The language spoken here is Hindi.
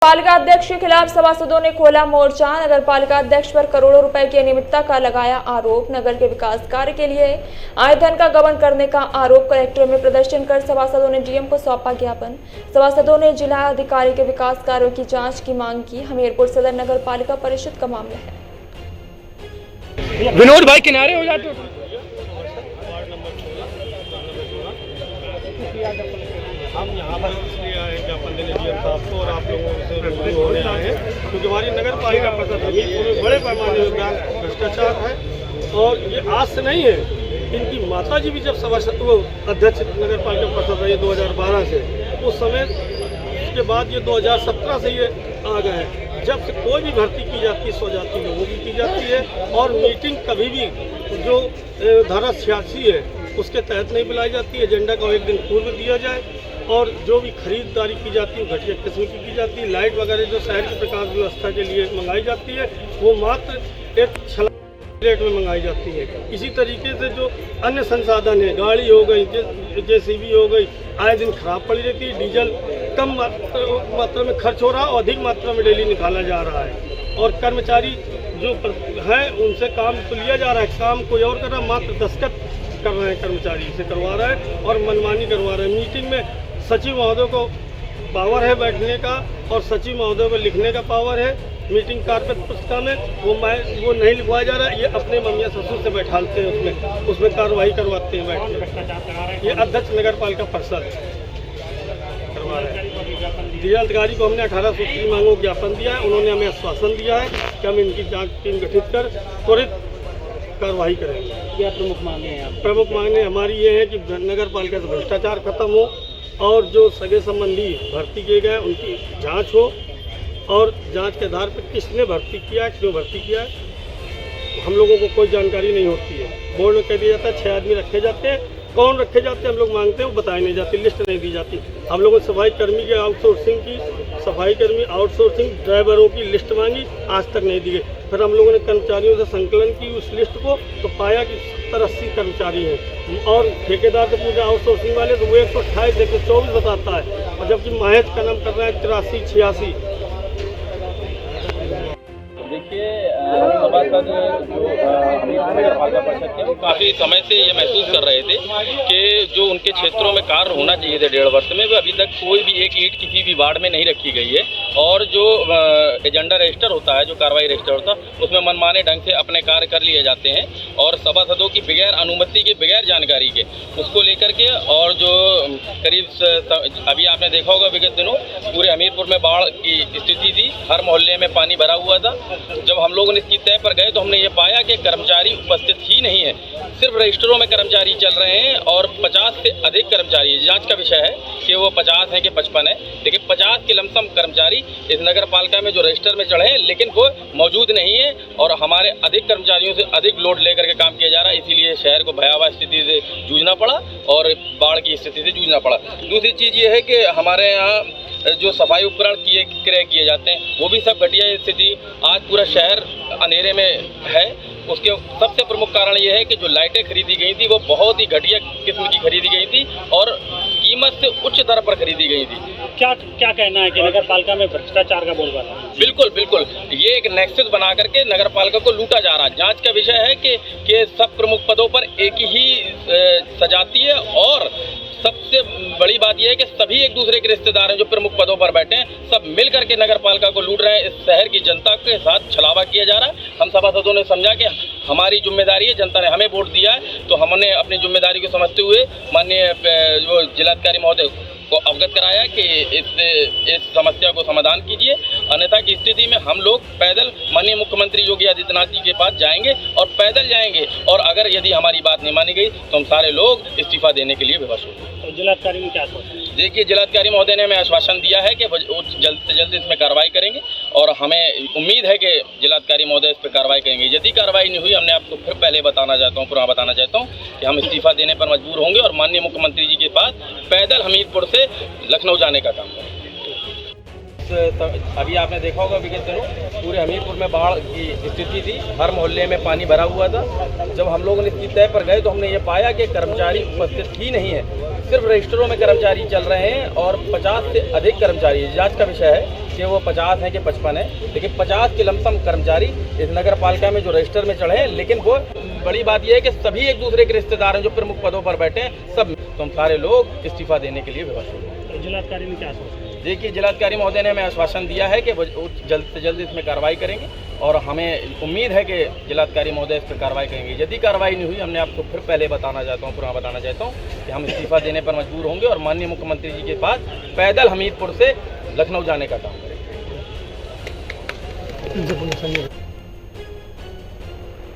पालिका अध्यक्ष के खिलाफ सभासदों ने खोला मोर्चा। नगर पालिका अध्यक्ष पर करोड़ों रुपए की अनियमितता का लगाया आरोप। नगर के विकास कार्य के लिए आए धन का गबन करने का आरोप। कलेक्टर में प्रदर्शन कर सभासदों ने डीएम को सौंपा ज्ञापन। सभासदों ने जिला अधिकारी के विकास कार्यों की जांच की मांग की। हमीरपुर सदर नगर पालिका परिषद का मामला है। विनोद भाई किनारे हो जाते हो। हम यहाँ पर इसलिए आए हैं ज्ञापन देने डीएम साहब को और आप लोगों से रूबरू होने आए हैं क्योंकि हमारी नगर पालिका परिषद में बड़े पैमाने में भ्रष्टाचार है और ये आज से नहीं है। इनकी माता जी भी जब अध्यक्ष नगर पालिका परिषद रही 2012 से, उस समय के बाद ये 2017 से ये आ गए हैं। जब से कोई भी भर्ती की जाती है स्वजाति लोगों की जाती है और मीटिंग कभी भी जो धारा 86 है उसके तहत नहीं बुलाई जाती है। एजेंडा को एक दिन पूर्व दिया जाए और जो भी खरीदारी की जाती है घटिया किस्म की जाती है। लाइट वगैरह जो शहर की प्रकाश व्यवस्था के लिए मंगाई जाती है वो मात्र एक छला रेट में मंगाई जाती है। इसी तरीके से जो अन्य संसाधन है, गाड़ी हो गई, जेसीबी हो गई, आए दिन खराब पड़ी रहती है। डीजल कम मात्रा में खर्च हो रहा है और अधिक मात्रा में डेली निकाला जा रहा है। और कर्मचारी जो हैं उनसे काम तो लिया जा रहा है, काम कोई और कर रहा है, मात्र दस्तखत कर रहे हैं, कर्मचारी से करवा रहा है और मनमानी करवा रहे हैं। मीटिंग में सचिव महोदय को पावर है बैठने का और सचिव महोदय को लिखने का पावर है। मीटिंग कार्य पुस्तिका में वो नहीं लिखवाया जा रहा है। ये अपने मम्मिया ससुर से बैठाते हैं, उसमें कार्रवाई करवाते हैं बैठ के। ये अध्यक्ष नगर पालिका परिषद करवा रहे हैं। जिला अधिकारी को हमने 18 सूत्री मांगों को ज्ञापन दिया है। उन्होंने हमें आश्वासन दिया है कि हम इनकी जांच टीम गठित कर त्वरित कार्रवाई करेंगे। क्या प्रमुख मांगे हैं आप? प्रमुख मांगे हमारी ये है कि नगर पालिका से भ्रष्टाचार खत्म हो और जो सगे संबंधी भर्ती किए गए उनकी जांच हो और जांच के आधार पर किसने भर्ती किया है, क्यों भर्ती किया है, हम लोगों को कोई जानकारी नहीं होती है। बोर्ड में कह दिया जाता है 6 आदमी रखे जाते हैं, कौन रखे जाते हैं हम लोग मांगते हैं वो बताई नहीं जाती, लिस्ट नहीं दी जाती। हम लोगों ने सफाई कर्मी की आउटसोर्सिंग की, सफाई कर्मी आउटसोर्सिंग ड्राइवरों की लिस्ट मांगी, आज तक नहीं दी गई। फिर हम लोगों ने कर्मचारियों से संकलन की उस लिस्ट को तो पाया कि 70-80 कर्मचारी हैं और ठेकेदार से पूछा आउटसोर्सिंग वाले तो वो 128 देखिए 24 बताता है और जबकि महज का नाम कर रहा है 83-86। देखिए सभासद जो नगर पालिका परिषद के वो काफ़ी समय से ये महसूस कर रहे थे कि जो उनके क्षेत्रों में कार्य होना चाहिए थे 1.5 वर्ष में, वो अभी तक कोई भी एक ईंट किसी भी वार्ड में नहीं रखी गई है। और जो एजेंडा रजिस्टर होता है, जो कार्रवाई रजिस्टर होता है, उसमें मनमाने ढंग से अपने कार्य कर लिए जाते हैं और सभासदों की बगैर अनुमति के, बगैर जानकारी के उसको लेकर के। और जो करीब अभी आपने देखा होगा विगत दिनों पूरे हमीरपुर में बाढ़ की स्थिति थी, हर मोहल्ले में पानी भरा हुआ था। जब हम लोगों ने इसकी तय पर गए तो हमने ये पाया कि कर्मचारी उपस्थित ही नहीं है, सिर्फ रजिस्टरों में कर्मचारी चल रहे हैं और 50 से अधिक कर्मचारी। जांच का विषय है कि वो 50 हैं कि 55 है, लेकिन 50 के लमसम कर्मचारी इस नगर पालिका में जो रजिस्टर में चढ़े हैं लेकिन वो मौजूद नहीं है और हमारे अधिक कर्मचारियों से अधिक लोड लेकर के काम किया जा रहा है। इसीलिए शहर को भयावह स्थिति से जूझना पड़ा और बाढ़ की स्थिति से जूझना पड़ा। दूसरी चीज़ ये है कि हमारे यहाँ जो सफाई उपकरण क्रय किए जाते हैं वो भी सब घटिया स्थिति। आज पूरा शहर अंधेरे में है। उसके सबसे प्रमुख कारण ये है कि जो लाइटें खरीदी गई थी वो बहुत ही घटिया किस्म की खरीदी गई थी और कीमत से उच्च दर पर खरीदी गई थी। क्या कहना है कि नगर पालिका में भ्रष्टाचार का बोलबाला? बिल्कुल ये एक नेक्सस बना करके नगर पालिका को लूटा जा रहा है। जांच का विषय है कि सब प्रमुख पदों पर एक ही सजाती है और सबसे बड़ी बात यह है कि सभी एक दूसरे के रिश्तेदार हैं जो प्रमुख पदों पर बैठे हैं, सब मिल करके नगर पालिका को लूट रहे हैं। इस शहर की जनता के साथ छलावा किया जा रहा है। हम सभासदों ने समझा कि हमारी जिम्मेदारी है, जनता ने हमें वोट दिया है तो हमने अपनी जिम्मेदारी को समझते हुए माननीय जो जिलाधिकारी महोदय को अवगत कराया कि इस समस्या को समाधान कीजिए, अन्यथा की स्थिति में हम लोग पैदल माननीय मुख्यमंत्री योगी आदित्यनाथ जी के पास जाएंगे और पैदल जाएंगे और अगर यदि हमारी बात नहीं मानी गई तो हम सारे लोग इस्तीफा देने के लिए विवश होंगे। तो जिलाधिकारी ने क्या सोचा? देखिए जिलाधिकारी महोदय ने हमें आश्वासन दिया है कि वो जल्द से जल्द इसमें कार्रवाई करेंगे और हमें उम्मीद है कि जिलाधिकारी महोदय इस पर कार्रवाई करेंगे। यदि कार्रवाई नहीं हुई, हमने आपको फिर पहले बताना चाहता हूँ कि हम इस्तीफा देने पर मजबूर होंगे और माननीय मुख्यमंत्री जी के पास पैदल हमीरपुर से लखनऊ जाने का काम करेंगे। अभी आपने देखा होगा विगत दिनों पूरे हमीरपुर में बाढ़ की स्थिति थी, हर मोहल्ले में पानी भरा हुआ था। जब हम लोगों ने इसकी तय पर गए तो हमने ये पाया कि कर्मचारी उपस्थित ही नहीं है, सिर्फ रजिस्टरों में कर्मचारी चल रहे हैं और 50 से अधिक कर्मचारी। जांच का विषय है कि वो 50 हैं कि 55 है, लेकिन 50 के लमसम कर्मचारी इस नगर पालिका में जो रजिस्टर में चढ़े हैं। लेकिन वो बड़ी बात यह है कि सभी एक दूसरे के रिश्तेदार हैं, जो प्रमुख पदों पर बैठे हैं सब, तो हम सारे लोग इस्तीफा देने के लिए व्यवस्थित हैं। तो जिलाधिकारी ने क्या सोचा? देखिए, जिलाधिकारी महोदय ने हमें आश्वासन दिया है कि वो जल्द से जल्द इसमें कार्रवाई करेंगे और हमें उम्मीद है कि जिलाधिकारी महोदय इस पर कार्रवाई करेंगे। यदि कार्रवाई नहीं हुई, हमने आपको फिर पहले बताना चाहता हूँ कि हम इस्तीफा देने पर मजबूर होंगे और माननीय मुख्यमंत्री जी के पास पैदल हमीरपुर से लखनऊ जाने का काम करेंगे।